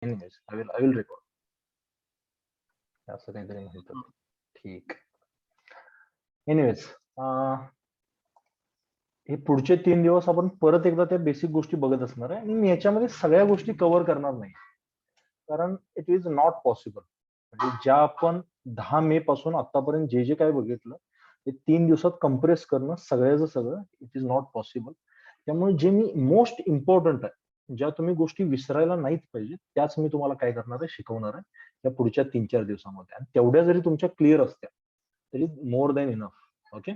Anyways I will record असं काहीतरी म्हणतो. ठीक. एनिवेज हे पुढचे 3 दिवस आपण परत एकदा त्या बेसिक गोष्टी बघत असणार आहे आणि मी याच्यामध्ये सगळ्या गोष्टी कव्हर करणार नाही, कारण इट इज नॉट पॉसिबल. म्हणजे ज्या आपण 10 मे पासून आतापर्यंत जे काय बघितलं ते 3 दिवसात कम्प्रेस करणं सगळ्याचं सगळं इट इज नॉट पॉसिबल. त्यामुळे जे मी मोस्ट इम्पॉर्टंट आहे, ज्या तुम्ही गोष्टी विसरायला नाहीच पाहिजे, त्याच मी तुम्हाला काय करणार आहे, शिकवणार आहे या पुढच्या 3-4 दिवसामध्ये. आणि तेवढ्या जरी तुमच्या क्लिअर असत्या तरी मोर दॅन इनफ. ओके.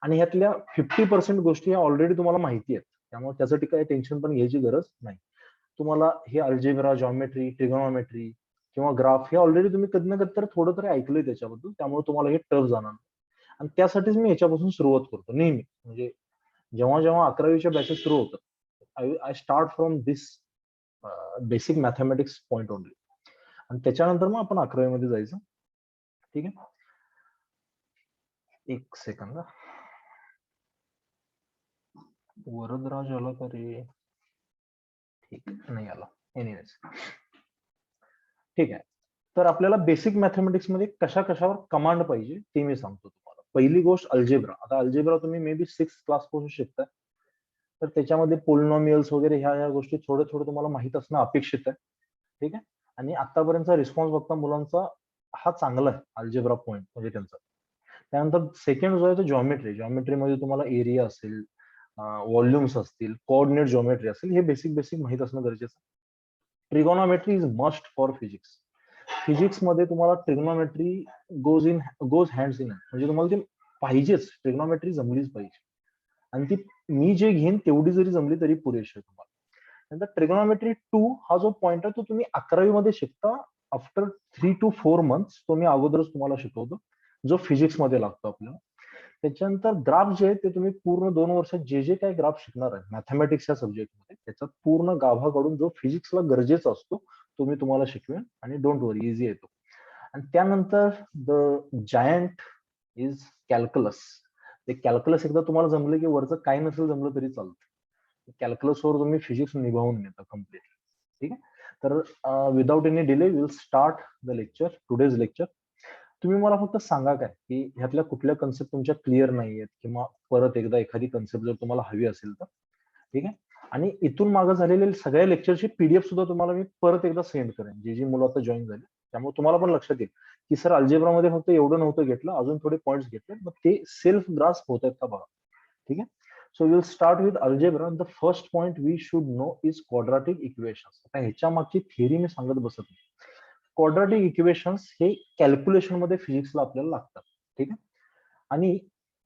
आणि ह्यातल्या 50% गोष्टी ऑलरेडी तुम्हाला माहिती आहेत, त्यामुळे त्यासाठी काही टेन्शन पण घ्यायची गरज नाही. तुम्हाला हे अल्जेब्रा, जॉमेट्री, ट्रिगोनॉमेट्री किंवा ग्राफ हे ऑलरेडी तुम्ही कधी ना कधी तर थोडं तरी ऐकलंय त्याच्याबद्दल, त्यामुळे तुम्हाला हे टफ जाणार. आणि त्यासाठीच मी याच्यापासून सुरुवात करतो नेहमी. म्हणजे जेव्हा जेव्हा 11वीच्या बॅचेस सुरू होतात, I start from this basic mathematics point only, आणि त्याच्यानंतर मग आपण 11वी मध्ये जायचं. ठीक आहे. एक सेकंद. वरदराज आला का रे? ठीक नाही आला. एनिवेज ठीक आहे. तर आपल्याला बेसिक मॅथमॅटिक्स मध्ये कशा कशावर कमांड पाहिजे ते मी सांगतो तुम्हाला. पहिली गोष्ट अल्जेब्रा. आता अल्जेब्रा तुम्ही मे बी 6th क्लास पासून शिकताय, तर त्याच्यामध्ये पोलिनॉमियल्स वगैरे ह्या गोष्टी थोडं थोडं तुम्हाला माहित असणं अपेक्षित आहे. ठीक आहे. आणि आतापर्यंतचा रिस्पॉन्स बघता मुलांचा हा चांगला आहे अल्जेब्रा पॉइंट म्हणजे त्यांचा. त्यानंतर सेकंड जो आहे तो जॉमेट्री. जॉमेट्रीमध्ये तुम्हाला एरिया असेल, व्हॉल्युम्स असतील, कोऑर्डिनेट जॉमेट्री असेल, हे बेसिक माहित असणं गरजेचं. Trigonometry is must for physics. Physics मध्ये तुम्हाला ट्रिग्नोमेट्री गोज हँड्स इन. म्हणजे तुम्हाला ते पाहिजेच, ट्रिग्नोमेट्री जमलीच पाहिजे. आणि ती मी जे घेईन तेवढी जरी जमली तरी पुरेशी आहे तुम्हाला. नंतर ट्रिग्नोमेट्री 2 हा जो पॉइंट आहे तो तुम्ही 11वी मध्ये शिकता. आफ्टर 3 to 4 months तो मी अगोदरच तुम्हाला शिकवतो, जो फिजिक्स मध्ये लागतो आपल्याला. त्याच्यानंतर ग्राफ जे आहे ते तुम्ही पूर्ण 2 वर्षात जे काय ग्राफ शिकणार आहे मॅथमॅटिक्स या सब्जेक्टमध्ये, त्याच्यात पूर्ण गाभा काढून जो फिजिक्सला गरजेचा असतो तो मी तुम्हाला शिकवेन. आणि डोंट वरी, इझी येतो. आणि त्यानंतर द जायंट इज कॅल्क्युलस. ते कॅल्क्युलस एकदा तुम्हाला जमलं की वरचं काय नसेल जमलं तरी चालतं. कॅल्क्युलसवर तुम्ही फिजिक्स निभावून घेता कम्प्लिटली. ठीक आहे. तर without any delay will start the lecture, today's lecture. तुम्ही मला फक्त सांगा काय की ह्यातल्या कुठल्या कन्सेप्ट तुमच्या क्लिअर नाहीयेत, किंवा परत एकदा एखादी कन्सेप्ट जर तुम्हाला हवी असेल तर. ठीक आहे. आणि इथून मागे झालेले सगळ्या लेक्चरची पीडीएफ सुद्धा तुम्हाला मी परत एकदा सेंड करेन, जी मुलं आता जॉईन झाली. त्यामुळे तुम्हाला पण लक्षात येईल की सर अल्जेब्रामध्ये फक्त एवढं नव्हतं घेतलं, अजून थोडे पॉईंट्स घेतले, मग ते सेल्फ ग्रास्प होत आहेत का बघा. ठीक आहे. So will start with algebra. The first point we should know is quadratic equations. आता ह्याच्या मागची थिअरी मी सांगत बसत नाही. क्वाड्रॅटिक इक्वेशन्स हे कॅल्क्युलेशन मध्ये फिजिक्सला आपल्याला लागतात. ठीक आहे. आणि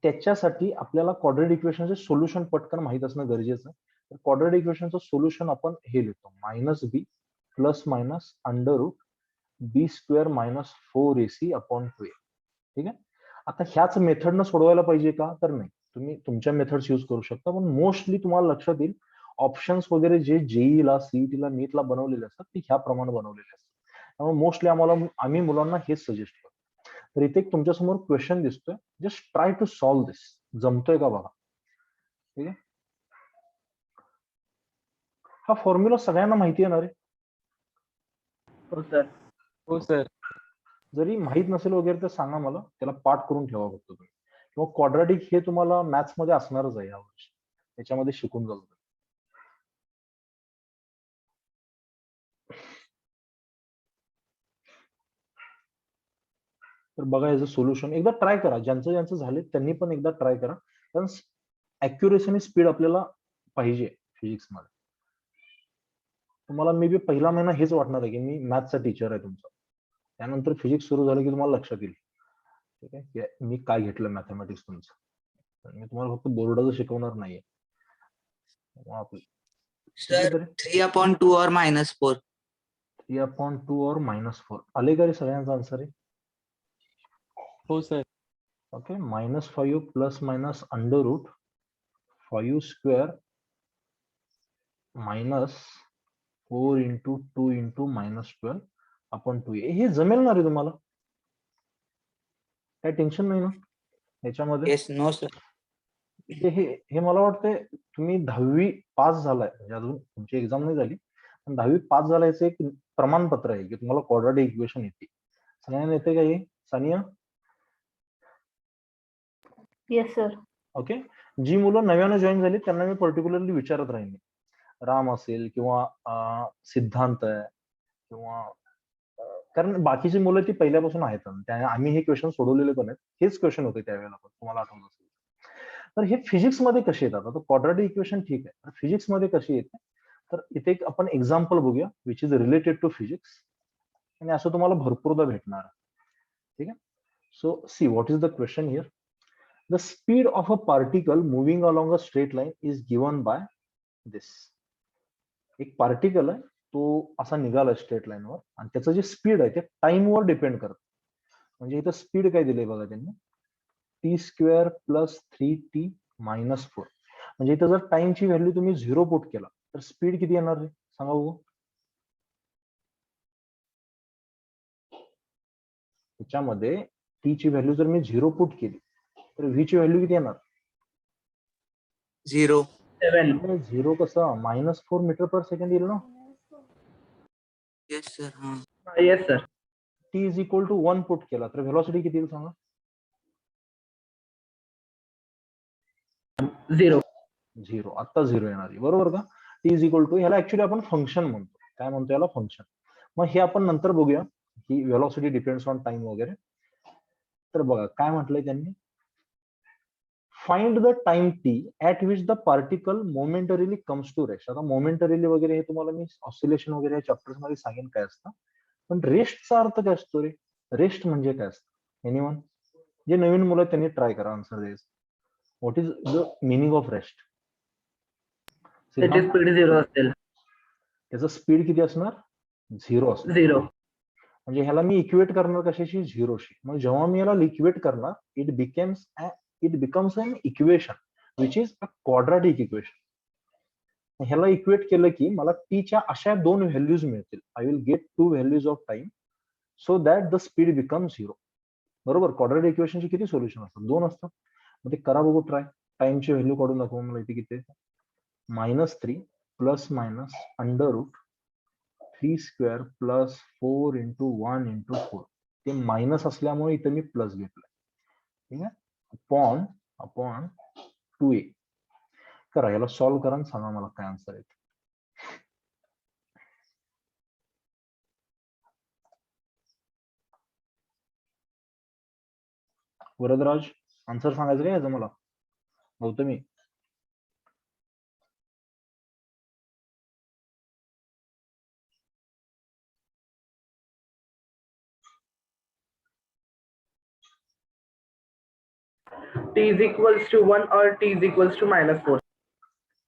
त्याच्यासाठी आपल्याला क्वाड्रॅटिक इक्वेशनचे सोल्युशन पटकन माहित असणं गरजेचं आहे. तर क्वाड्रॅटिक इक्वेशनचं सोल्युशन आपण हे लिहितो, -b plus minus under root b² - 4ac upon 2a. ठीक आहे. आता ह्याच मेथडनं सोडवायला पाहिजे का, तर नाही, तुम्ही तुमच्या मेथड्स यूज करू शकता. पण मोस्टली तुम्हाला लक्षात येईल ऑप्शन्स वगैरे जे जेईला, सीईटीला, नीटला बनवलेले असतात ते ह्याप्रमाणे बनवलेले असतात. त्यामुळे मोस्टली आम्ही मुलांना हेच सजेस्ट करतो. तर इथे तुमच्या समोर क्वेश्चन दिसतोय, जस्ट ट्राय टू सॉल्व्ह दिस. जमतोय का बघा. ठीक आहे. हा फॉर्म्युला सगळ्यांना माहिती येणार आहे. हो सर. हो सर. जरी माहित नसेल वगैरे तर सांगा मला, त्याला पाठ करून ठेवा फक्त तुम्ही. किंवा क्वाड्रॅटिक हे तुम्हाला मॅथ्स मध्ये असणारच आहे यावर्षी, त्याच्यामध्ये शिकून जाऊ. तर बघा याचं सोल्युशन एकदा ट्राय करा. ज्यांचं झाले त्यांनी पण एकदा ट्राय करा, कारण अॅक्युरेसी आणि स्पीड आपल्याला पाहिजे फिजिक्स मध्ये. तुम्हाला मे बी पहिला महिना हेच वाटणार आहे की मी मॅथ्सचा टीचर आहे तुमचा. त्यानंतर फिजिक्स सुरू झालं की तुम्हाला लक्षात येईल ठीक आहे की मी काय घेतलं मॅथमॅटिक्स तुमचं. मी तुम्हाला फक्त बोर्डाचं शिकवणार नाहीये. सर 3/2 और -4. 3/2 और -4 आले का रे सगळ्यांचा आन्सर आहे. हो sir. Okay. -5 plus minus under root 5² -4 × 2 × -12 upon 2a. हे जमेल ना रे तुम्हाला, काय टेन्शन नाही ना याच्यामध्ये. येस. No sir. हे मला वाटतंय तुम्ही 10वी पास झालाय, म्हणजे अजून तुमची एक्झाम नाही झाली, पण 10वी पास झाल्याचं एक प्रमाणपत्र आहे की तुम्हाला क्वाड्रॅटिक इक्वेशन येते. सगळ्यांना येते का हे? सानिया? Yes sir. ओके. जी मुलं नव्यानं जॉईन झाली त्यांना मी पर्टिक्युलरली विचारत राहीन. राम असेल किंवा सिद्धांत आहे किंवा कारण बाकीची मुलं ती पहिल्यापासून आहेत. आम्ही हे क्वेश्चन सोडवलेले पण आहेत. हेच क्वेश्चन होते त्यावेळेला पण तुम्हाला आठवत असेल. तर हे फिजिक्स मध्ये कसे येतात? आता क्वाड्रॅटिक इक्वेशन ठीक आहे. फिजिक्स मध्ये कशी येते? तर इथे एक आपण एक्झाम्पल बघूया which is related to physics आणि असं तुम्हाला भरपूरदा भेटणार. ठीक आहे. So see what is the question here. The speed of a particle moving along a straight line is given by this. एक पार्टिकल आहे तो असा निघाला स्ट्रेट लाईनवर आणि त्याचं जे स्पीड आहे ते टाइमवर डिपेंड करत. म्हणजे इथं स्पीड काय दिले बघा त्यांनी, t² + 3t - 4. म्हणजे इथं जर टाइमची व्हॅल्यू तुम्ही 0 पुट केला तर स्पीड किती येणार रे सांगा बघू. त्याच्यामध्ये t ची व्हॅल्यू जर मी 0 पुट केली तर v ची व्हॅल्यू किती येणार? 0. 0 कसं -4 मीटर पर सेकंड येईल ना. Yes sir. हा. Yes sir. t = 1 पुट केला तर व्हेलॉसिटी किती येईल सांगा? 0. आता 0 येणार आहे बरोबर का. t = ह्याला ऍक्च्युली आपण फंक्शन म्हणतो. काय म्हणतो याला? फंक्शन. मग हे आपण नंतर बघूया की व्हेलॉसिटी डिपेंड्स ऑन टाइम वगैरे. तर बघा काय म्हटलंय त्यांनी, find the time t at which the particle momentarily comes to rest. आता मोमेंटरीली वगैरे हे तुम्हाला मी ऑसिलेशन वगैरे चॅप्टर्स मध्ये सांगेन काय असतं. पण रेस्टचा अर्थ काय असतो रे? रेस्ट म्हणजे काय असतं? एनीवन? जे नवीन मुलं आहेत त्यांनी ट्राय करा आन्सर द्यायचं. What is the meaning of rest? त्याची स्पीड 0 असेल. त्याचं स्पीड किती असणार? 0 असणार. 0. म्हणजे ह्याला मी इक्वेट करणार कशाशी? 0शी. मग जेव्हा मी याला इक्वेट करणार it becomes an equation which is a quadratic equation. ह्याला इक्वेट केलं की मला t च्या अशा 2 व्हॅल्यूज मिळतील. I will get 2 values of time so that the speed become 0. बरोबर. क्वाड्रॅटिक इक्वेशनचे किती सोल्युशन असतात? 2 असतात. मग ते करा बघू ट्राय. टाइमची व्हॅल्यू काढून दाखवा मला इथे किती आहे. -3 ± √3² + 4 × 1 × 4. ते मायनस असल्यामुळे इथे मी प्लस घेतलंय. ठीक आहे. Upon 2a. करा याला सॉल्व्ह करा आणि सांगा मला काय आन्सर येते. वरदराज आन्सर सांगायचं काय याचं मला? Gautami t = 1 or t = -4.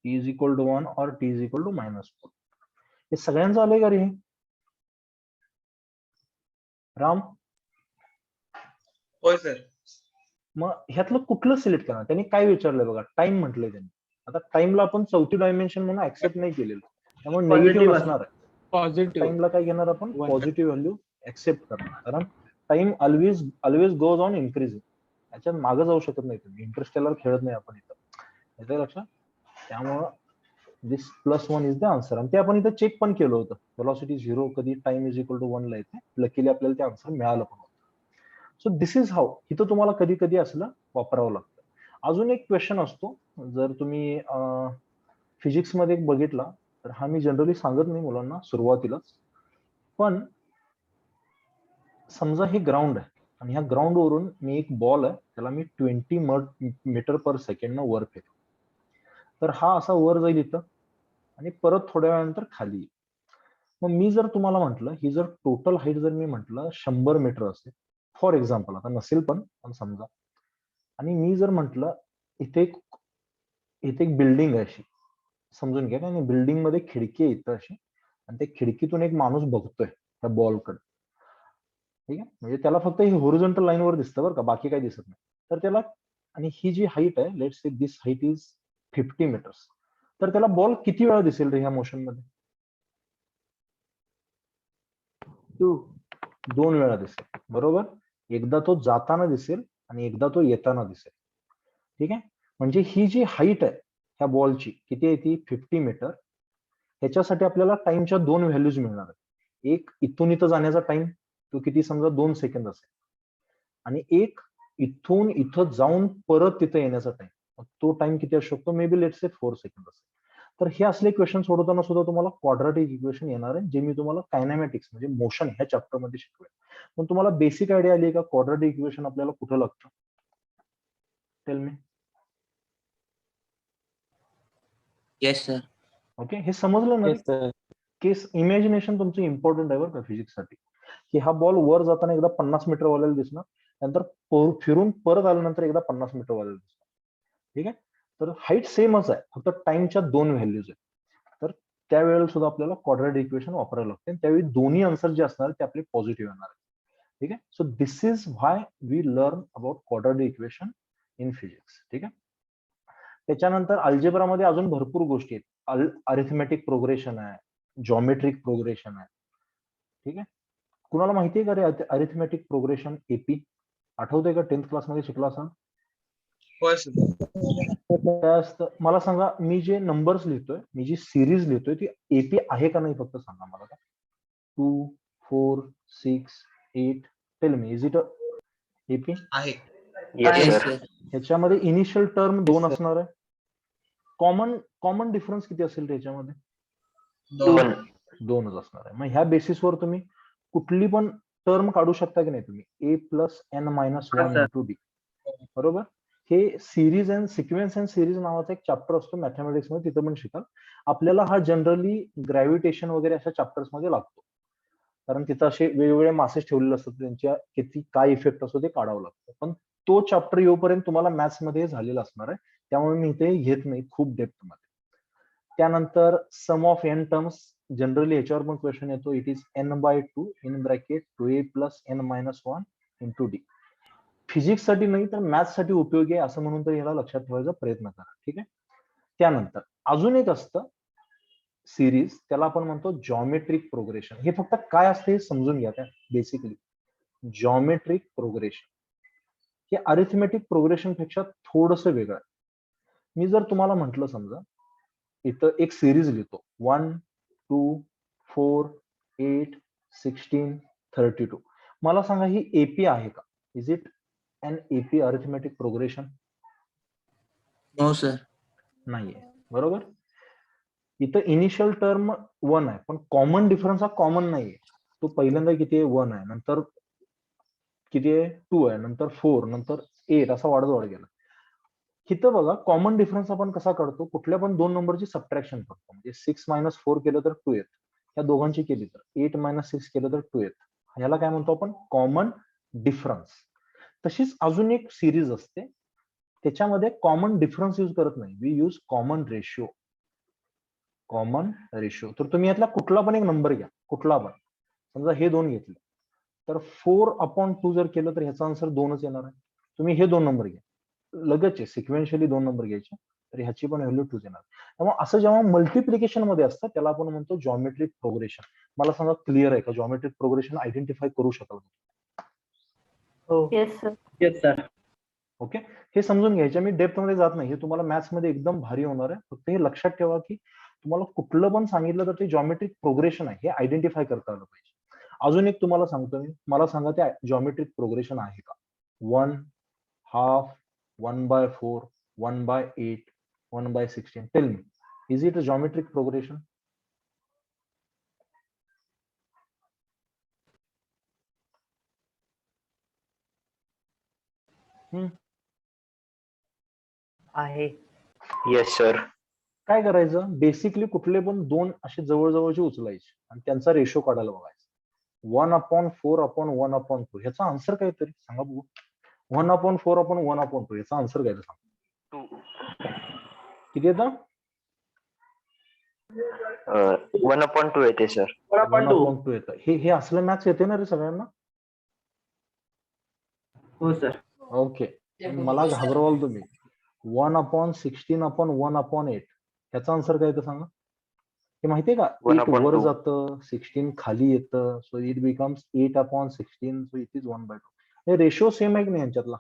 t = 1 or t = -4. हे सगळ्यांचं आलंय का रे? राम होय सर. मग ह्यातलं कुठलं सिलेक्ट करणार? त्यांनी काय विचारलंय बघा. टाइम म्हटलंय त्यांनी. आता टाइमला आपण चौथी डायमेन्शन म्हणून ऍक्सेप्ट नाही केलेलं, त्यामुळे निगेटिव्ह Positive नसणार आहे. पॉझिटिव्ह. टाइमला काय घेणार आपण? One. पॉझिटिव्ह व्हॅल्यू ऍक्सेप्ट करणार. कारण time always goes on increasing. याच्यात मागे जाऊ शकत नाही तुम्ही. इंटरस्टेलर खेळत नाही आपण इथं. येतंय लक्षात? त्यामुळं दिस +1 इज द आन्सर. आणि ते आपण इथं चेक पण केलं होतं. व्हेलॉसिटी 0 कधी टाइम = 1 ला येते. लकीली आपल्याला ते आन्सर मिळालं पण होतं. So this is how. इथं तुम्हाला कधी कधी असलं वापरावं लागतं. अजून एक क्वेश्चन असतो जर तुम्ही फिजिक्स मध्ये बघितला तर हा मी जनरली सांगत नाही मुलांना सुरुवातीलाच. पण समजा हे ग्राउंड आहे आणि ह्या ग्राउंड वरून मी एक बॉल आहे त्याला मी 20 मीटर पर सेकंड वर फेकतो. तर हा असा वर जाईल इथं आणि परत थोड्या वेळानंतर खाली येईल. मग मी जर तुम्हाला म्हटलं ही जर टोटल हाईट जर मी म्हटलं 100 मीटर असेल फॉर एक्झाम्पल, आता नसेल पण समजा, आणि मी जर म्हटलं इथे एक बिल्डिंग आहे अशी समजून घ्या. आणि बिल्डिंग मध्ये खिडकी आहे इथं अशी आणि त्या खिडकीतून एक माणूस बघतोय त्या बॉलकडे. ठीक आहे. म्हणजे त्याला फक्त ही होरिझोंटल लाईनवर दिसतं बरं का, बाकी काही दिसत नाही. तर त्याला, आणि ही जी हाईट आहे let's say this height is 50 metres. तर त्याला बॉल किती वेळा दिसेल रे ह्या मोशन मध्ये? 2 वेळा दिसेल. बरोबर. एकदा तो जाताना दिसेल आणि एकदा तो येताना दिसेल. ठीक आहे. म्हणजे ही जी हाईट आहे ह्या बॉलची किती आहे ती? 50 मीटर. ह्याच्यासाठी आपल्याला टाइमच्या दोन व्हॅल्यूज मिळणार आहेत. एक इथून इथं जाण्याचा टाइम, तो किती समजा 2 सेकंद असेल, आणि एक इथून इथं जाऊन परत तिथे येण्याचा टाइम, तो टाइम किती असू शकतो, may be let's say 4 second असेल. तर हे असले क्वेश्चन सोडवताना सुद्धा तुम्हाला क्वाड्रॅटिक इक्वेशन येणार आहे, जे मी तुम्हाला कायनॅमॅटिक्स म्हणजे मोशन ह्या चॅप्टर मध्ये शिकवेल. पण तुम्हाला बेसिक आयडिया आली का क्वाड्रॅटिक इक्वेशन आपल्याला कुठं लागतं? Tell me. Yes sir. Okay, हे समजलं ना? Yes sir. केस इमॅजिनेशन तुमचं इम्पॉर्टंट आहे बरं का फिजिक्स साठी, की हा बॉल वर जाताना एकदा 50 मीटर वाल्याला दिसणार, नंतर फिरून परत आल्यानंतर एकदा 50 मीटर वाल्याला दिसणार. ठीक आहे, तर हाईट सेमच आहे, फक्त टाइमच्या दोन व्हॅल्यूज आहेत. तर त्यावेळेला सुद्धा आपल्याला क्वाड्रॅटिक इक्वेशन वापरायला लागते, त्यावेळी दोन्ही आन्सर जे असणार ते आपले पॉझिटिव्ह येणार आहेत. ठीक आहे, so this is why we learn about quadratic equation in physics. ठीक आहे, त्याच्यानंतर अल्जेब्रामध्ये अजून भरपूर गोष्टी आहेत. अरिथमेटिक प्रोग्रेशन आहे, जॉमेट्रिक प्रोग्रेशन आहे. ठीक आहे, कुणाला माहिती आहे का रे अरिथमेटिक प्रोग्रेशन? एपी आठवतंय का? 10th क्लासमध्ये शिकला असाल. काय असतं मला सांगा, मी जे नंबर्स लिहितोय, मी जी सिरीज लिहितोय, ती एपी आहे का नाही फक्त सांगा मला. 2, 4, 6, 8, tell me, is it AP? आहे. Yes yes sir. सर. ह्याच्यामध्ये इनिशियल टर्म 2 sir. असणार आहे. कॉमन डिफरन्स किती असेल त्याच्यामध्ये? 2. 2च असणार आहे. मग ह्या बेसिसवर तुम्ही कुठली पण टर्म काढू शकता की नाही तुम्ही, a प्लस n मायनस हा, 1 sir. Into D. बरोबर. हे series and sequence and series नावाचा एक चॅप्टर असतो मॅथमॅटिक्स मध्ये, तिथं पण शिकाल. आपल्याला हा जनरली ग्रॅव्हिटेशन वगैरे अशा चॅप्टर्स मध्ये लागतो, कारण तिथं असे वेगवेगळे मासेस ठेवलेले असतात, त्यांच्या किती काय इफेक्ट असतो ते काढावं लागतं. पण तो चॅप्टर येऊपर्यंत तुम्हाला मॅथ्स मध्ये झालेला असणार आहे, त्यामुळे मी इथे घेत नाही खूप डेप्थ मध्ये. त्यानंतर सम ऑफ एन टर्म्स, जनरली ह्याच्यावर पण क्वेश्चन येतो. It is n/2 in bracket 2a plus n minus 1 into D. Physics साठी नाही तर मॅथ्स साठी उपयोगी आहे असं म्हणून तर याला लक्षात ठेवायचा प्रयत्न करा. ठीक आहे, त्यानंतर अजून एक असतं सिरीज, त्याला आपण म्हणतो जॉमेट्रिक प्रोग्रेशन. हे फक्त काय असते हे समजून घ्या. त्या बेसिकली जॉमेट्रिक प्रोग्रेशन हे अरिथमेटिक प्रोग्रेशन पेक्षा थोडंसं वेगळं आहे. मी जर तुम्हाला म्हटलं समजा इथं एक सिरीज लिहितो 1, 2, 4, 8, 16, 32. मला सांगा ही एपी आहे का? Is it an AP arithmetic progression? No sir. नाहीये. बरोबर. इथं इनिशियल टर्म 1 आहे, पण कॉमन डिफरन्स हा कॉमन नाहीये. तो पहिल्यांदा किती आहे? 1 आहे, नंतर किती आहे? 2 आहे, नंतर 4, नंतर 8, असा वाढत गेला. इथं बघा कॉमन डिफरन्स आपण कसा करतो, कुठल्या पण दोन नंबरची सबट्रॅक्शन करतो. म्हणजे 6 मायनस 4 केलं तर 2 येत, या दोघांची केली तर 8 मायनस 6 केलं तर 2 येत. ह्याला काय म्हणतो आपण? Common difference. तशीच अजून एक सिरीज असते, त्याच्यामध्ये कॉमन डिफरन्स यूज करत नाही, we use common ratio. Common ratio, तर तुम्ही यातला कुठला पण एक नंबर घ्या, कुठला पण. समजा हे दोन घेतले तर 4/2 जर केलं तर ह्याचा आन्सर 2च येणार आहे. तुम्ही हे दोन नंबर घ्या, लगेच सिक्वेन्शियली दोन नंबर घ्यायचे, तर ह्याची पण व्हॅल्यू 2 येणार. त्यामुळे असं जेव्हा मल्टिप्लिकेशन मध्ये असतं त्याला आपण म्हणतो जॉमेट्रिक प्रोग्रेशन. मला सांगा क्लिअर आहे का? जॉमेट्रिक प्रोग्रेशन आयडेंटिफाय करू शकाल? हो. Yes sir. Yes sir. Okay, हे समजून घ्यायचे. मी डेप्थ मध्ये जात नाही, हे तुम्हाला मॅथ्स मध्ये एकदम भारी होणार आहे. फक्त हे लक्षात ठेवा की तुम्हाला कुठलं पण सांगितलं तर ते जॉमेट्रिक प्रोग्रेशन आहे हे आयडेंटिफाय करता आलं पाहिजे. अजून एक तुम्हाला सांगतो मी, मला सांगा ते जॉमेट्रिक प्रोग्रेशन आहे का? 1/2, 1/4, 1/8, 1/16. Tell me, is it a geometric progression? आहे. Yes sir. काय करायचं, बेसिकली कुठले पण दोन असे जवळजवळचे उचलायचे आणि त्यांचा रेशो काढायला बघायचा. 1/4/1/2 ह्याचा आन्सर काय तरी सांगा बघू. 1/4/1/2 ह्याचा आन्सर काय सांगा? 2. किती येतं? 1/2 येते सर. 1/2. 1/2 येतं. हे असलं मॅथ्स येते ना रे सगळ्यांना? हो सर. ओके, मला घाबरवाल तुम्ही. 1/16/1/8 ह्याचा आन्सर काय येतं सांगा? हे माहितीये का? 8 वर 1/2. जातं, 16 खाली येतं, so it becomes 8/16, so it is 1/2. हे रेशो सेम आहे की नाही यांच्यातला?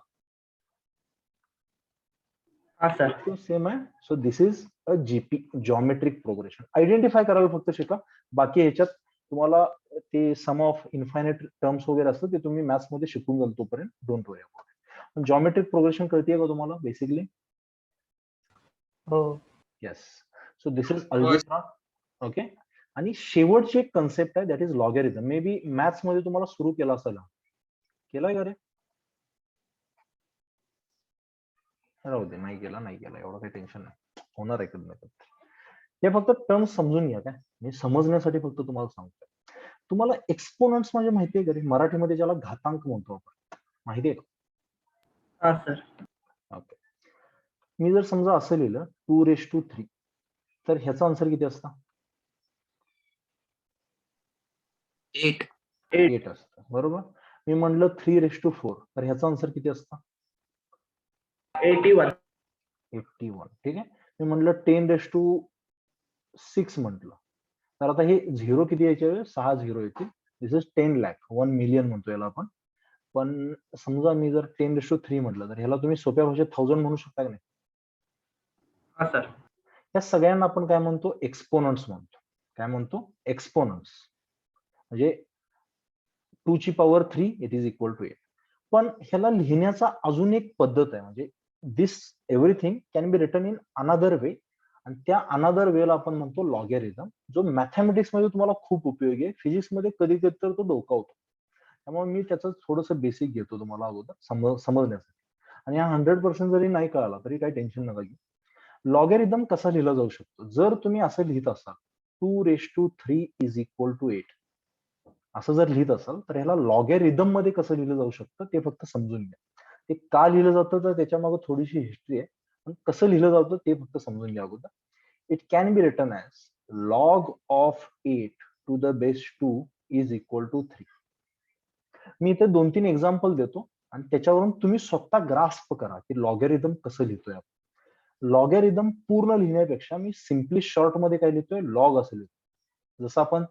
हाँ सर. तो सेम आहे. So this is a GP, geometric progression. Identify करायला फक्त शिका. बाकी ह्याच्यात तुम्हाला ते सम ऑफ इन्फायनाइट टर्म्स वगैरे असतं ते तुम्ही मॅथ्स मध्ये शिकून जाल तोपर्यंत. Don't worry about it. Geometric progression कळतीये का तुम्हाला बेसिकली? हो. Yes. So this is algebra. Okay. आणि शेवटची एक कन्सेप्ट आहे that is logarithm. Maybe maths मध्ये तुम्हाला सुरू केला असेल. केलाय का रे? राहू दे, नाही केला एवढं काही टेन्शन नाही, होणार आहे कधी नाही. हे फक्त टर्म्स समजून घ्या. काय मी समजण्यासाठी फक्त तुम्हाला सांगतोय. तुम्हाला एक्सपोनंट्स म्हणजे माहितीये का रे? मराठीमध्ये ज्याला घातांक म्हणतो आपण, माहितीये का? हाँ सर. ओके. मी जर समजा असं लिहिलं 2�3, तर ह्याचा आन्सर किती असता? 8. 8 असतं, बरोबर. मी म्हणलं 3�4, तर ह्याचा आन्सर किती असता? 81. 81. ठीक आहे. मी म्हणलं 10�6 म्हटलं, तर आता हे झिरो किती यायचे? 6 झिरो येतील. दिस इज 10 लाख, 1 मिलियन म्हणतो याला आपण. पण समजा मी जर 10�3 म्हटलं, तर ह्याला तुम्ही सोप्या भाषेत 1000 म्हणू शकता की नाही? हाँ सर. या सगळ्यांना आपण काय म्हणतो? एक्सपोनंट्स म्हणतो. काय म्हणतो? एक्सपोनंट्स. म्हणजे 2 ची power 3 it is equal to 8. पण ह्याला लिहिण्याचा अजून एक पद्धत आहे. म्हणजे this everything can be written in another way, आणि त्या अनदर वेला आपण म्हणतो लॉगॅरिथम, जो मॅथमॅटिक्स मध्ये तुम्हाला खूप उपयोगी आहे. फिजिक्स मध्ये कधी कधी तर तो डोकावतो. त्यामुळे मी त्याचं थोडंसं बेसिक घेतो तुम्हाला अगोदर समजण्यासाठी. आणि हा 100% जरी नाही कळाला तरी काही टेन्शन नका घेऊ. लॉगॅरिथम कसा लिहिला जाऊ शकतो? जर तुम्ही असं लिहित असाल 2�3 इज इक्वल टू 8, असं जर लिहित असाल, तर ह्याला लॉगॅरिथम मध्ये कसं लिहिलं जाऊ शकतं ते फक्त समजून घ्या. ते का लिहिलं जातं तर त्याच्या मागे थोडीशी हिस्ट्री आहे. पण कसं लिहिलं जातं ते फक्त समजून घ्या अगोदर. It can be written as log of 8 to the base 2 is equal to 3. मी इथे 2-3 एक्झाम्पल देतो आणि त्याच्यावरून तुम्ही स्वतः ग्रास्प करा की लॉगॅरिथम कसं लिहितोय आपण. लॉगॅरिथम पूर्ण लिहिण्यापेक्षा मी सिम्पली शॉर्ट मध्ये काय लिहितोय? लॉग असं लिहितो. जसं आपण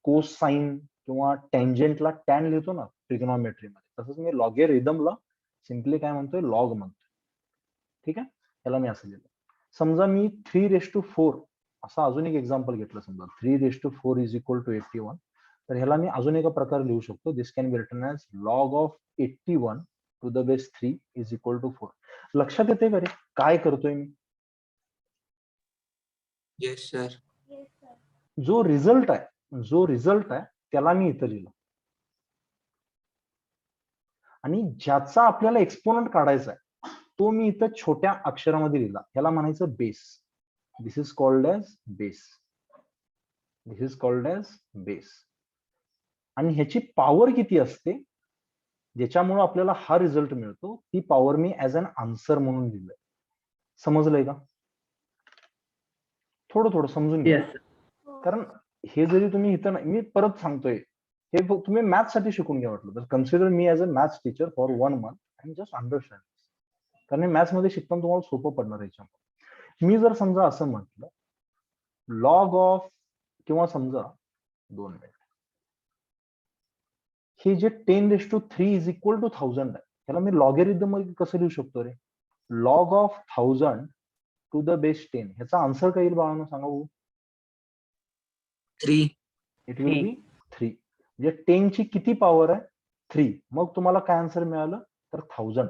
कोसाइन किंवा टँजेंटला टॅन लिहितो ना ट्रिग्नॉमेट्री मध्ये, तसंच मी लॉगॅरिथमला सिम्पली काय म्हणतोय? लॉग म्हणतोय. ठीक आहे. याला मी असं लिहिलं. समजा मी 3⁴ असा अजून एक एक्झाम्पल घेतलं. समजा 3⁴ इज इक्वल टू 81, तर ह्याला मी अजून एका प्रकारे लिहू शकतो. This can be written as log of 81 to the base 3 is equal to 4. लक्षात येते का रे काय करतोय मी? Yes, sir. जो रिझल्ट आहे त्याला मी इथं लिहिलं, आणि ज्याचा आपल्याला एक्सपोनंट काढायचा आहे तो मी इथं छोट्या अक्षरामध्ये लिहिला. ह्याला म्हणायचं base. This is called as base. This is called as base. आणि ह्याची पॉवर किती असते ज्याच्यामुळे आपल्याला हा रिझल्ट मिळतो, ती पॉवर मी ऍज अन आन्सर म्हणून लिहिलंय. समजलंय का? थोडं समजून घ्या. Yes. कारण हे जरी तुम्ही इथं नाही, मी परत सांगतोय, हे तुम्ही मॅथ्स साठी शिकून घ्या वाटलं तर. Consider me as a maths teacher for 1 month and just understand. कारण मॅथ्स मध्ये शिकताना तुम्हाला सोपं पडणार आहे याच्यामध्ये. मी जर समजा असं म्हटलं लॉग ऑफ, किंवा समजा 2 मिनिट, हे जे 10�3 इज इक्वल टू 1000 आहे, त्याला मी लॉगॅरिथम मध्ये कसं लिहू शकतो रे? Log of 1000 to the base 10. ह्याचा आन्सर काय येईल बाळांनो? सांगा बघू. 3. It will be 3. म्हणजे 10 ची किती पॉवर आहे? 3. मग तुम्हाला काय आन्सर मिळालं? तर 1000.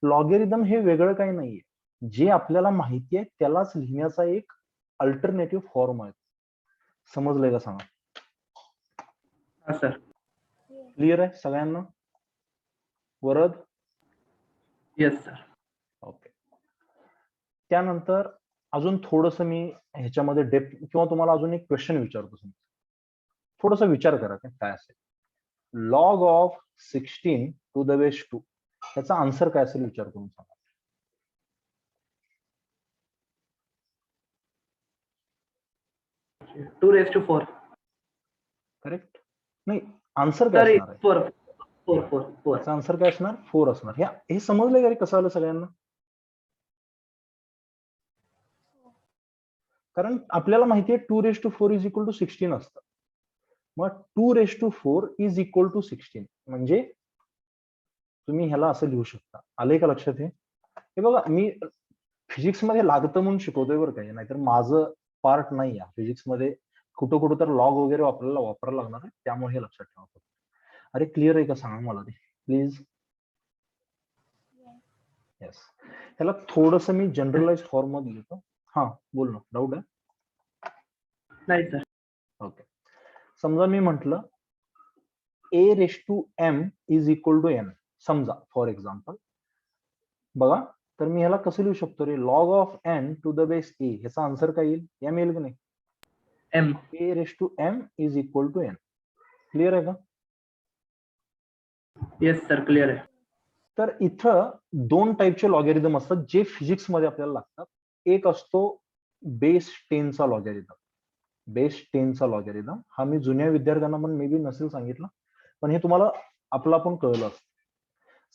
लॉगॅरिथम हे वेगळं काही नाहीये, जे आपल्याला माहिती आहे त्यालाच लिहिण्याचा एक अल्टरनेटिव्ह फॉर्म आहे. समजलंय का सांगा? हाँ सर. क्लिअर आहे सगळ्यांना? वरद? Yes sir. ओके. त्यानंतर अजून थोडस मी ह्याच्यामध्ये डेप्थ, किंवा तुम्हाला अजून एक क्वेश्चन विचारतो. थोडासा विचार करा काय असेल. Log of 16 to the base 2, याचा आन्सर काय असेल विचार करून सांगा. 2⁴. करेक्ट? नाही, आन्सर काय Sorry, असणार आहे? 4. 4. याचा आन्सर काय असणार? 4 असणार. हे समजलंय का रे कसं आलं सगळ्यांना? कारण आपल्याला माहितीये 2⁴ इज इक्वल टू 16 असतं. मग 2⁴ इज इक्वल टू 16 म्हणजे तुम्ही ह्याला असं लिहू शकता. आलंय का लक्षात? हे बघा, मी फिजिक्स मध्ये लागतं म्हणून शिकवतोय बरं काय, नाहीतर माझं पार्ट नाही आहे फिजिक्स मध्ये. कुठं कुठं तर लॉग वगैरे वापरायला लागणार आहे, त्यामुळे हे लक्षात ठेवा. अरे क्लिअर आहे का सांगा मला ते प्लीज. येस. ह्याला थोडस मी जनरलाइज फॉर्म मध्ये लिहितो. हा बोल ना, डाऊट आहे? नाही सर. ओके. समजा मी म्हटलं a raise to m is equal to n, समजा फॉर एक्झाम्पल. बघा, तर मी ह्याला कसं लिहू शकतो रे, log of n to the base a. ह्याचा आन्सर काय येईल? m येईल की नाही? M. a raise to m is equal to n. Clear आहे का? येस सर, क्लिअर आहे. तर इथं दोन टाईपचे लॉगॅरिथम असतात जे फिजिक्स मध्ये आपल्याला लागतात. एक असतो बेस 10 चा लॉगॅरिथम. बेस 10 चा लॉगॅरिथम हा मी जुन्या विद्यार्थ्यांना पण मे बी नसेल सांगितलं, पण हे तुम्हाला आपलं आपण कळलं असतं.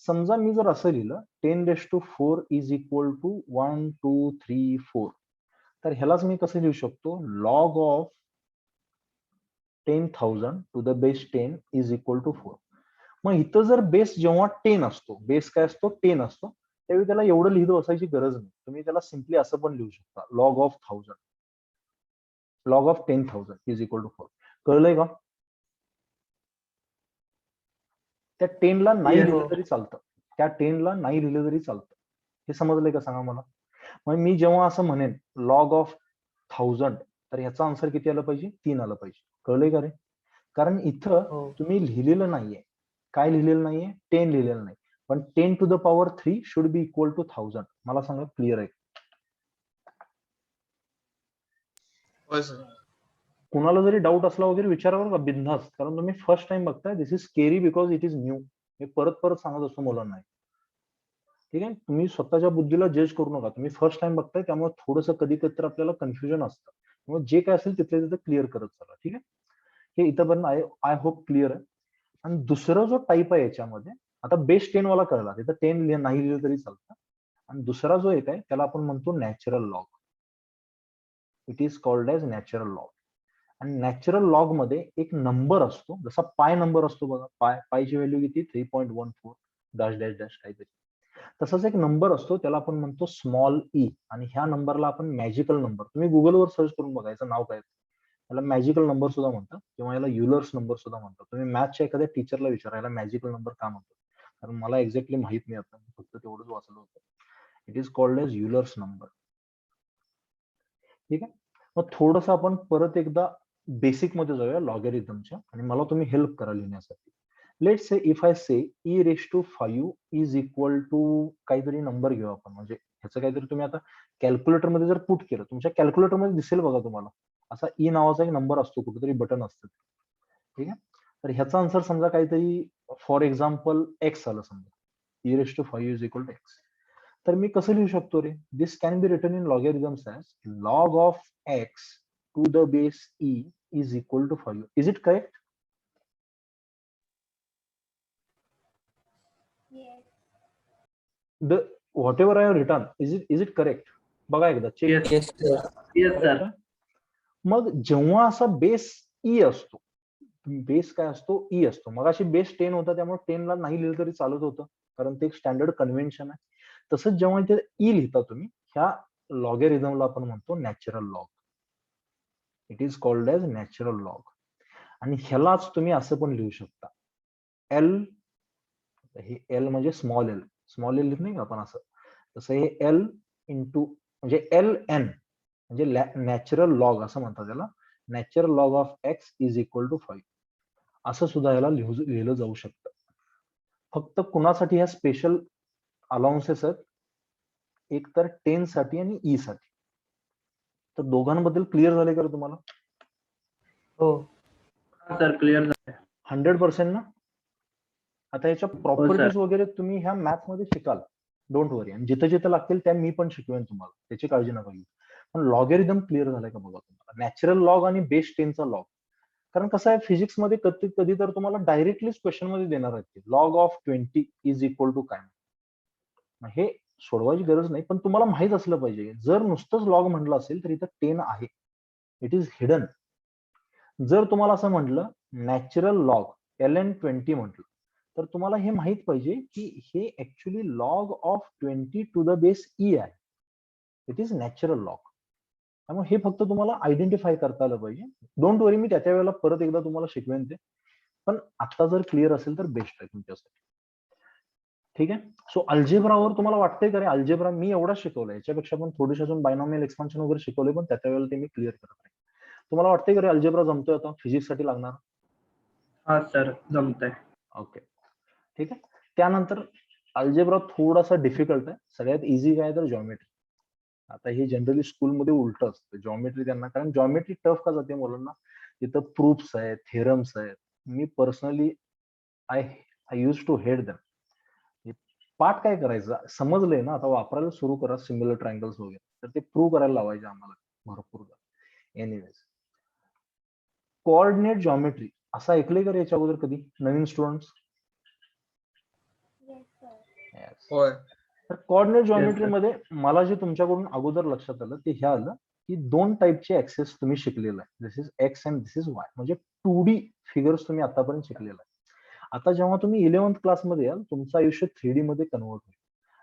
समजा मी जर असं लिहिलं 10⁴ इज इक्वल टू 1 2 3 4, तर ह्यालाच मी कसं लिहू शकतो, log of 10,000 to the base 10 is equal to 4. मग इथं जर बेस जेव्हा 10 असतो, बेस काय असतो? 10 असतो, त्यावेळी त्याला एवढं लिहित बसायची गरज नाही. तुम्ही त्याला सिम्पली असं पण लिहू शकता, log of 1000, log of 10,000 is equal to 4. कळलंय का? त्या 10 ला नाही Yes. लिहिलं तरी चालतं, त्या 10 ला नाही लिहिलं तरी चालतं. हे समजलंय का सांगा मला? मग मी जेव्हा असं म्हणेन लॉग ऑफ 1000, तर ह्याचा आन्सर किती आलं पाहिजे? 3 आलं पाहिजे. कळलंय का रे? कारण इथं तुम्ही लिहिलेलं नाहीये. काय लिहिलेलं नाहीये? 10 लिहिलेलं नाही. पण 10 to the power 3 should be equal to 1000. मला सांगा क्लिअर आहे? होय सर. कुणाला जरी डाऊट असला वगैरे विचारावर का बिनधास्त, कारण तुम्ही फर्स्ट टाइम बघताय. This is scary because it is new. मी परत परत सांगत असतो मुलांना, ठीक आहे? तुम्ही स्वतःच्या बुद्धीला जज करू नका. तुम्ही फर्स्ट टाइम बघताय, त्यामुळे थोडंसं कधी कधी तर आपल्याला कन्फ्युजन असतं. त्यामुळे जे काय असेल तिथल्या तिथं क्लिअर करत चला, ठीक आहे? हे इथंपर्यंत आय होप क्लिअर आहे. आणि दुसरा जो टाईप आहे याच्यामध्ये, आता बेस 10 वाला कळला, तिथं 10 नाही लिहिलं तरी चालतं. आणि दुसरा जो एक आहे त्याला आपण म्हणतो natural log. It is called as natural log. आणि नॅचरल लॉग मध्ये एक नंबर असतो, जसा पाय नंबर असतो बघा, पायची व्हॅल्यू किती? 3.14 डॅश डॅश डॅश काहीतरी. तसाच एक नंबर असतो, त्याला आपण म्हणतो स्मॉल ई. आणि ह्या नंबरला आपण मॅजिकल नंबर, तुम्ही गुगलवर सर्च करून बघा याचं नाव काय. याला मॅजिकल नंबर सुद्धा म्हणतात, किंवा याला युलर्स नंबर सुद्धा म्हणतात. तुम्ही मॅथच्या एखाद्या टीचरला विचारायला मॅजिकल नंबर का म्हणतात, कारण मला एक्झॅक्टली माहित नाही आता, फक्त तेवढंच वाचलं होतं. It is called as Euler's number. ठीक आहे? मग थोडंसं आपण परत एकदा बेसिक मध्ये जाऊया लॉगॅरिथमच्या, आणि मला तुम्ही हेल्प करा लिहिण्यासाठी. Let say if I say e raise to 5 is equal to काहीतरी नंबर घेऊ आपण, म्हणजे ह्याचं काहीतरी तुम्ही आता कॅल्क्युलेटर मध्ये जर पुट केलं, तुमच्या कॅल्क्युलेटर मध्ये दिसेल बघा तुम्हाला, असा ई नावाचा एक नंबर असतो, कुठेतरी बटन असतं, ठीक आहे? तर ह्याचा आन्सर समजा काहीतरी फॉर एक्झाम्पल एक्स आलं, समजा e raise to 5 is equal to X. तर मी कसं लिहू शकतो रे? This can be written in logarithms as log of X to the base e is equal to 5. Is it correct? The whatever I have written, is it correct? बघा एकदा check. Yes. Yes sir. Yes sir. मग जेव्हा असा base E असतो, base काय असतो? E असतो. मग अशी बेस 10 होता, त्यामुळे 10 ला नाही लिहिलं तरी चालत होतं, कारण ते एक स्टँडर्ड कन्व्हेन्शन आहे. तसंच जेव्हा इथे ई लिहिता तुम्ही, ह्या लॉगॅरिथमला आपण म्हणतो natural log. It is called as natural log. आणि ह्यालाच तुम्ही असं पण लिहू शकता, एल, हे एल म्हणजे स्मॉल एल, स्मॉल एल लिहित नाही का आपण असं, तसं हे एल इंटू म्हणजे एल एन, म्हणजे नॅचरल लॉग असं म्हणतात त्याला. Natural log of X is equal to 5 असं सुद्धा याला लिहिलं जाऊ शकतं. फक्त कुणासाठी ह्या स्पेशल अलाउन्सेस आहेत? एक तर 10 साठी आणि ई साठी. तर दोघांबद्दल क्लिअर झाले का तुम्हाला? हो सर, क्लिअर झालं. 100% ना? आता याच्या प्रॉपर्टीज वगैरे तुम्ही ह्या मॅथ्स मध्ये शिकाल, डोंट वरी. आणि जिथे जिथे लागतील त्या मी पण शिकवेन तुम्हाला, त्याची काळजी नका घेऊ. पण लॉगॅरिथम क्लिअर झालाय का बघा तुम्हाला, नॅचरल लॉग आणि बेस 10 चा लॉग. कारण कसं आहे, फिजिक्स मध्ये कधी कधी तर तुम्हाला डायरेक्टलीच क्वेश्चन मध्ये देणार आहेत, log of 20 is equal to काय. हे सोडवायची गरज नाही, पण तुम्हाला माहित असलं पाहिजे. जर नुसतंच लॉग म्हटलं असेल तर इथं 10 आहे, इट इज हिडन. जर तुम्हाला असं म्हटलं नॅचरल लॉग ln20 म्हटलं, तर तुम्हाला हे माहित पाहिजे की हे actually log of 20 to the base E आहे. It is natural log. त्यामुळे हे फक्त तुम्हाला आयडेंटिफाय करता आलं पाहिजे. डोंट वरी, मी त्याच्या वेळेला परत एकदा तुम्हाला शिकवेन ते, पण आता जर क्लिअर असेल तर बेस्ट आहे तुमच्यासाठी. ठीक आहे. सो अल्जेब्रावर तुम्हाला वाटतंय का रे अल्जेब्रा मी एवढा शिकवलाय, याच्यापेक्षा पण थोडेसे अजून बायनॉमियल एक्सपान्शन वगैरे शिकवले, पण त्याच्या वेळेला ते मी क्लिअर करत आहे. तुम्हाला वाटतंय का रे अल्जेब्रा जमतोय आता फिजिक्स साठी लागणार? हा सर जमतंय. ओके ठीक आहे. त्यानंतर अल्जेब्रा थोडासा डिफिकल्ट आहे. सगळ्यात इझी काय तर जॉमेट्री. आता हे जनरली स्कूलमध्ये उलट असतं जॉमेट्री त्यांना, कारण जॉमेट्री टफ का जाते मुलांना, तिथं प्रूफ्स आहेत, थेरम्स आहेत. मी personally I used to hate them. पाठ काय करायचं समजलंय ना, आता वापरायला सुरू करा सिम्युलर ट्रायंगल्स वगैरे, तर ते प्रूव्ह करायला लावायचे आम्हाला भरपूर. एनिवेज, कोऑर्डिनेट जॉमेट्री असं ऐकलंय का रे याच्या अगोदर कधी नवीन स्टुडंट्स? होय. तर कोऑर्डिनेट Yes, जॉमेट्री sir. मध्ये मला जे तुमच्याकडून अगोदर लक्षात आलं ते हे आलं की दोन टाईपचे ऍक्सेस तुम्ही शिकलेला आहे. This is X and this is Y, म्हणजे 2D फिगर्स तुम्ही आतापर्यंत शिकलेला आहे. आता जेव्हा तुम्ही 11th क्लासमध्ये याल तुमचं आयुष्य 3D मध्ये कन्वर्ट होईल,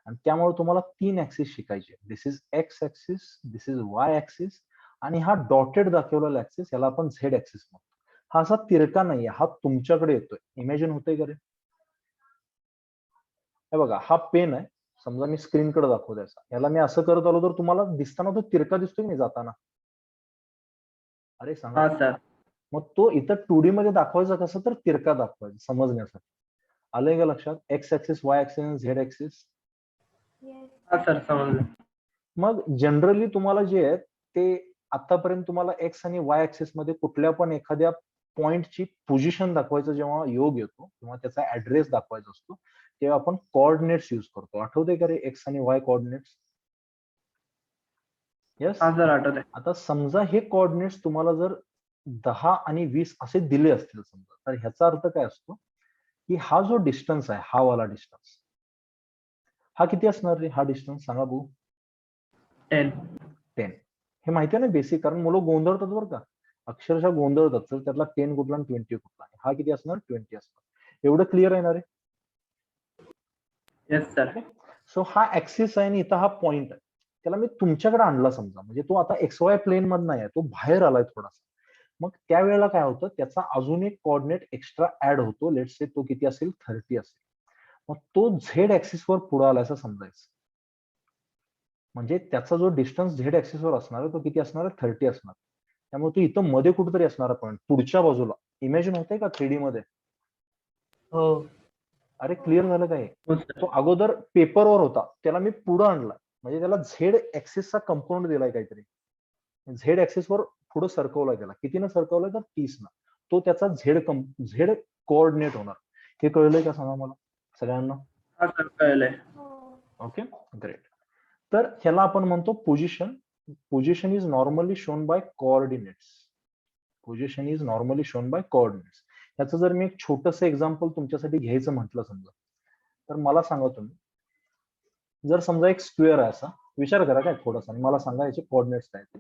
आणि त्यामुळे तुम्हाला 3 ऍक्सिस शिकायचे. This is X axis, this is Y axis, आणि हा डॉटेड दाखवलेला ऍक्सिस याला आपण झेड ऍक्सिस म्हणतो. हा असा तिरका नाहीये, हा तुमच्याकडे येतोय. इमॅजिन होतंय का रे? हे बघा, हा पेन आहे, समजा मी स्क्रीनकडे दाखवतो याचा, याला मी असं करत आलो तर तुम्हाला दिसताना तो तिरका दिसतोय मी जाताना? अरे सांगा. हा सर. मग तो इथं 2D मध्ये दाखवायचा कसं तर तिरका दाखवायचा समजण्यासाठी. आलंय का लक्षात? X axis, Y axis, Z axis. हा सर समजलं. मग जनरली तुम्हाला जे आहे ते आतापर्यंत तुम्हाला एक्स आणि वाय ऍक्सिस मध्ये कुठल्या पण एखाद्या पॉइंटची पोझिशन दाखवायचा जेव्हा योग येतो किंवा त्याचा ऍड्रेस दाखवायचा असतो तेव्हा आपण कोऑर्डिनेट्स यूज करतो. आठवतंय का रे एक्स आणि वाय कोऑर्डिनेट्स? येस. हा सर आठवत आहे. आता समजा हे कोऑर्डिनेट्स तुम्हाला जर 10 आणि 20 असे दिले असतील समजा, तर ह्याचा अर्थ काय असतो की हा जो डिस्टन्स आहे, हा वाला डिस्टन्स, हा किती असणार रे? हा डिस्टन्स सांगा बघू. 10. 10. हे माहिती आहे ना बेसिक, कारण मुलं गोंधळतात बरं का, अक्षरशः गोंधळतात. तर त्यातला 10 कुठला आणि 20 कुठला, हा किती असणार? 20 असणार. एवढं क्लिअर आहे ना रे? Yes sir. सो हा ऍक्सिस आहे आणि इथं हा पॉइंट आहे, त्याला मी तुमच्याकडे आणला समजा, म्हणजे तो आता एक्स वाय प्लेन मधनं आहे, तो बाहेर आलाय थोडासा. मग त्यावेळेला काय होतं, त्याचा अजून एक कोऑर्डिनेट एक्स्ट्रा ऍड होतो. लेट्स से तो किती असेल? 30 असेल. मग तो झेड ऍक्सिस वर पुढे आला असं समजायचं. म्हणजे त्याचा जो डिस्टन्स झेड ऍक्सिस वर असणार आहे तो किती असणार आहे? 30 असणार. त्यामुळे तो इथं मध्ये कुठेतरी असणार पॉईंट पुढच्या बाजूला. इमॅजिन होतंय का 3D मध्ये? हो. अरे क्लिअर झालं काय? हो सर. तो अगोदर पेपरवर होता, त्याला मी पुढे आणला, म्हणजे त्याला झेड ऍक्सिसचा कंपाऊंड दिलाय काहीतरी. झेड ऍक्सिस वर पुढे सरकवलाय त्याला. कितीनं सरकवलाय तर 30 ना. तो त्याचा झेड कोऑर्डिनेट होणार. हे कळलंय का सांगा मला सगळ्यांना? हा सर कळलंय. Okay great. तर ह्याला आपण म्हणतो position. Position is normally shown by coordinates. Position is normally shown by coordinates. याचं जर मी एक छोटंसं एक्झाम्पल तुमच्यासाठी घ्यायचं म्हटलं समजा, तर मला सांगा तुम्ही, जर समजा एक स्क्वेअर आहे असा, विचार करा काय थोडासा आणि मला सांगा याचे कोऑर्डिनेट्स काय ते.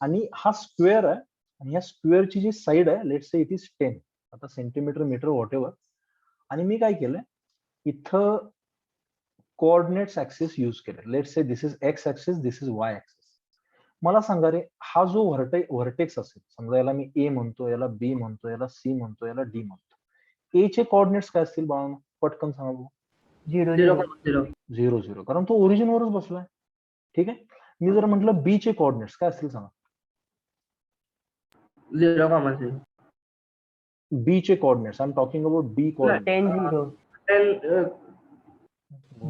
आणि हा स्क्वेअर आहे आणि ह्या स्क्वेअरची जी साइड आहे लेट्स से इट इज 10, आता सेंटीमीटर मीटर व्हॉटएव्हर. आणि मी काय केलंय इथं कोऑर्डिनेट्स ऍक्सिस यूज केले. Let's say this is X axis, this is Y axis. मला सांगा रे, हा जो व्हर्टेक्स असेल समजा, याला मी ए म्हणतो, याला बी म्हणतो, याला सी म्हणतो, याला डी म्हणतो, ए चे कोऑर्डिनेट्स काय असतील बाळांनो? पटकन सांगा बघू. 0, 0. 0 0, कारण तो ओरिजिन वरच बसलाय. ठीक आहे. मी जर म्हटलं बी चे कोऑर्डिनेट्स काय असतील सांगा? 0, 0. बी चे coordinates, I am talking about B coordinate. 10, 0. 10,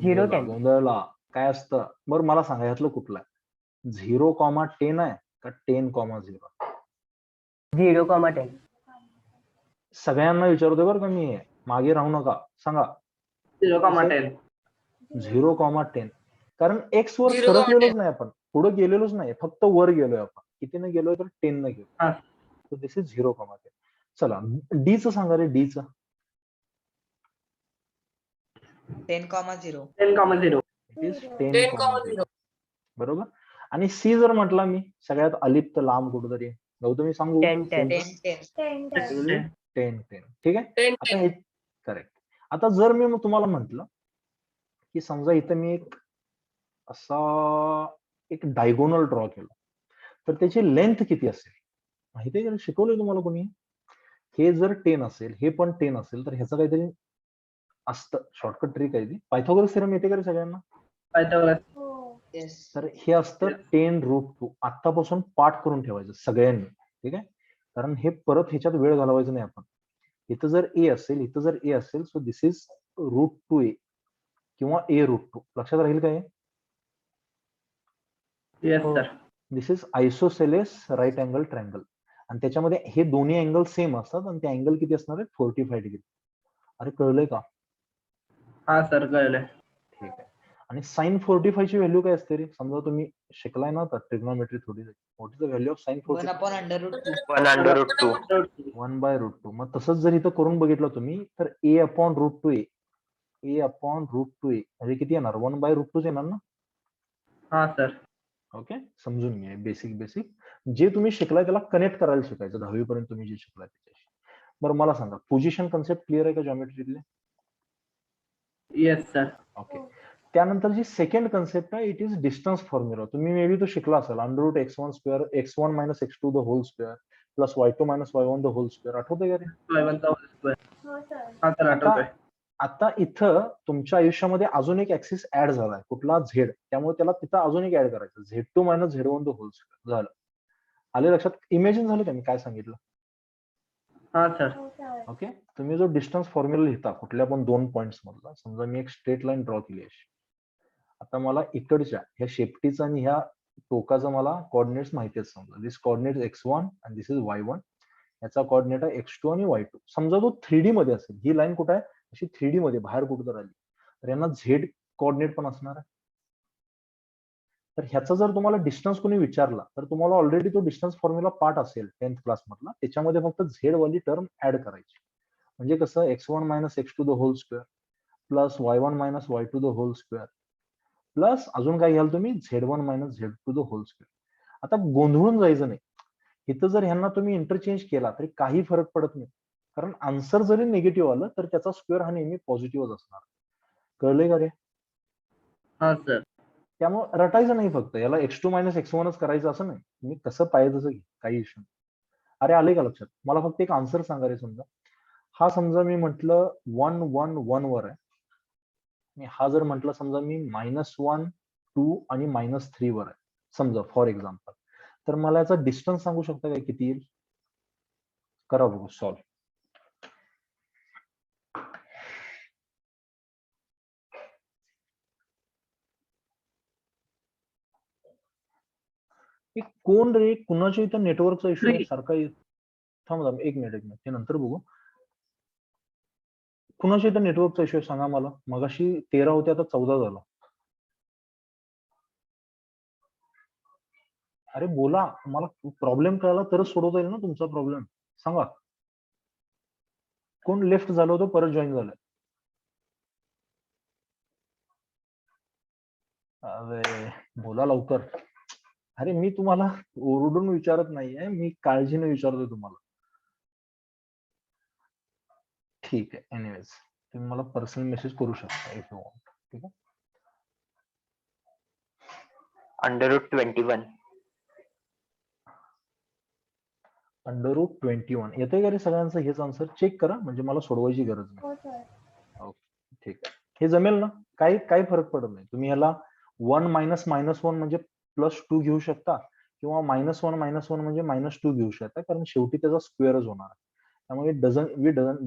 0, 10. गोंधळला काय असतं बरं, मला सांगा यातलं कुठलं आहे? 0,10 आहे का 10,0? 0, 10. सगळ्यांना विचारतोय बरं का मी, मागे राहू नका, सांगा. 0, 10. 0,10. कारण एक्स वर 0,10. सरकलेलोच नाही आपण, पुढे गेलेलोच नाही, फक्त वर गेलोय आपण. कितीनं गेलोय तर 10 न गेलो. हा. तर दिस इज 0,10. चला डी च सांगा रे. डी च 10,0. 10, 0. It is 10,0. बरोबर. आणि सी जर म्हटला मी, सगळ्यात अलिप्त लांब कुठेतरी, गौतमी सांगू? 10, 10. 10. 10. ठीक आहे. आता हे करेक्ट. आता जर मी मग तुम्हाला म्हंटल की समजा इथं मी एक असा एक डायगोनल ड्रॉ केलं तर त्याची लेंथ किती असेल माहिती आहे का? शिकवलंय तुम्हाला कोणी? हे जर 10 असेल, हे पण 10 असेल, तर ह्याचं काहीतरी असतं शॉर्टकट ट्रिक आहे ती. पायथागोरस थेरम येते का रे सगळ्यांना? पायथागोरस. हो. Yes. तर हे असतं 10√2. आतापासून पाठ करून ठेवायचं सगळ्यांनी, ठीक आहे? कारण हे परत ह्याच्यात वेळ घालवायचा नाही आपण. इथं जर ए असेल, इथं जर ए असेल, सो दिस इज √2a किंवा a√2. लक्षात राहील काय? येस हो. Sir. This is isosceles right angle triangle. आणि त्याच्यामध्ये हे दोन्ही अँगल सेम असतात आणि ते अँगल किती असणार आहे? 45 डिग्री. अरे कळलंय का? हा सर कळलंय. ठीक आहे. आणि साइन 45 ची व्हॅल्यू काय असते रे? समजा तुम्ही शिकलाय ना आता ट्रिग्नोमेट्री थोडी. What is the value of sine 1 45? upon under root 2. 1 under root 2. 1/√2. मग तसंच जर इथं करून बघितलं तुम्ही तर a/√2a म्हणजे किती येणार? 1/√2 येणार ना? हा सर. ओके, समजून घ्या बेसिक जे तुम्ही शिकलाय त्याला कनेक्ट करायला शिकायचं. 10वी पर्यंत तुम्ही जे शिकलाय त्याच्याशी. बरं मला सांगा, पोझिशन कन्सेप्ट क्लिअर आहे का जॉमेट्रीतले? Yes sir. ओके. त्यानंतर जी सेकंड कन्सेप्ट आहे इट इज डिस्टन्स फॉर्म्युला. तुम्ही मे बी तो शिकला असाल. √x1² x1 - x2 the whole square plus y2 - y1 the whole square. आठवतंय का रे? y1 चा होल स्क्वेअर. हो सर. हा सर आठवतोय. आता इथं तुमच्या आयुष्यामध्ये अजून एक ऍक्सिस ऍड झालाय. कुठला? झेड. त्यामुळे त्याला तिथं अजून एक ऍड करायचं. Z2 - Z1 the whole square झालं. आले लक्षात? इमॅजिन झालं का मी काय सांगितलं? हा सर. हो सर. ओके. तुम्ही जो डिस्टन्स फॉर्म्युला लिहिता कुठल्या पण 2 पॉइंट्स मधला, समजा मी एक स्ट्रेट लाईन ड्रॉ केली अशी. आता मला इकडच्या ह्या शेपटीचा आणि ह्या टोकाचा मला कोऑर्डिनेट्स माहिती आहेत. समजा दिस कोऑर्डिनेट x1 आणि दिस इज y1. याचा कोऑर्डिनेट आहे x2 आणि y2. समजा तो 3D मध्ये असेल. ही लाईन कुठे आहे? अशी 3D मध्ये बाहेर कुठं तर आली. तर यांना झेड कोऑर्डिनेट पण असणार आहे. तर ह्याचा जर तुम्हाला डिस्टन्स कोणी विचारला तर तुम्हाला ऑलरेडी तो डिस्टन्स फॉर्म्युला पार्ट असेल 10th क्लास मधला. त्याच्यामध्ये फक्त झेड वाली टर्म ऍड करायची. म्हणजे कसं? x1 - x2 the whole square plus y1 - y2 the whole square plus अजून काय घ्याल तुम्ही? z1 - z2 the whole square. आता गोंधळून जायचं नाही. इथं जर ह्यांना तुम्ही इंटरचेंज केला तरी काही फरक पडत नाही. कारण आन्सर जरी निगेटिव्ह आलं तर त्याचा स्क्वेअर हा नेहमी पॉझिटिव्हच असणार. कळलंय का रे? हा सर. त्यामुळे रटायचं नाही फक्त. याला x2 - x1च करायचं असं नाही. तुम्ही कसं पाहिजे तसं घे, काही इश्यू नाही. अरे आले का लक्षात? मला फक्त एक आन्सर सांगा रे. समजा हा समजा मी म्हटलं 1 1 1 वर आहे आणि हा जर म्हटलं समजा मी -1 2 आणि -3 वर आहे समजा फॉर एक्झाम्पल. तर मला याचा डिस्टन्स सांगू शकता काय किती येईल? करा बघू सॉल्व. कोण रे? कुणाच्या इथं नेटवर्कचा इश्यू आहे 3. सारखा? थांब एक मिनिट ते नंतर बघू. कुणाच्या इथं नेटवर्कचा इश्यू आहे सांगा मला. मगाशी 13 होते आता 14 झाला. अरे बोला. मला प्रॉब्लेम कळाला तरच सोडवता येईल ना तुमचा प्रॉब्लेम. सांगा. कोण लेफ्ट झालं होतं परत जॉईन झालं? अरे बोला लवकर. अरे मी तुम्हाला ओरडून विचारत नाहीये. मी काळजीने विचारतोय तुम्हाला. ठीक आहे. एनिवेज तुम्ही मला पर्सनल मेसेज करू शकता इफ यू वॉन्ट. ठीक आहे. √21. √21 येतंय का रे सगळ्यांचं? हेच आन्सर चेक करा म्हणजे मला सोडवायची गरज नाही. हो सर. ठीक आहे. हे जमेल ना? काही फरक पडत नाही. तुम्ही ह्याला 1 - -1 म्हणजे +2 घेऊ शकता किंवा -1 - 1 म्हणजे -2 घेऊ शकता. कारण शेवटी त्याचा स्क्वेअरच होणार आहे. त्यामुळे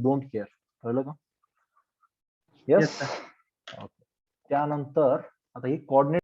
डोंट केअर. कळलं का? Yes, yes. त्यानंतर आता ही कोऑर्डिनेट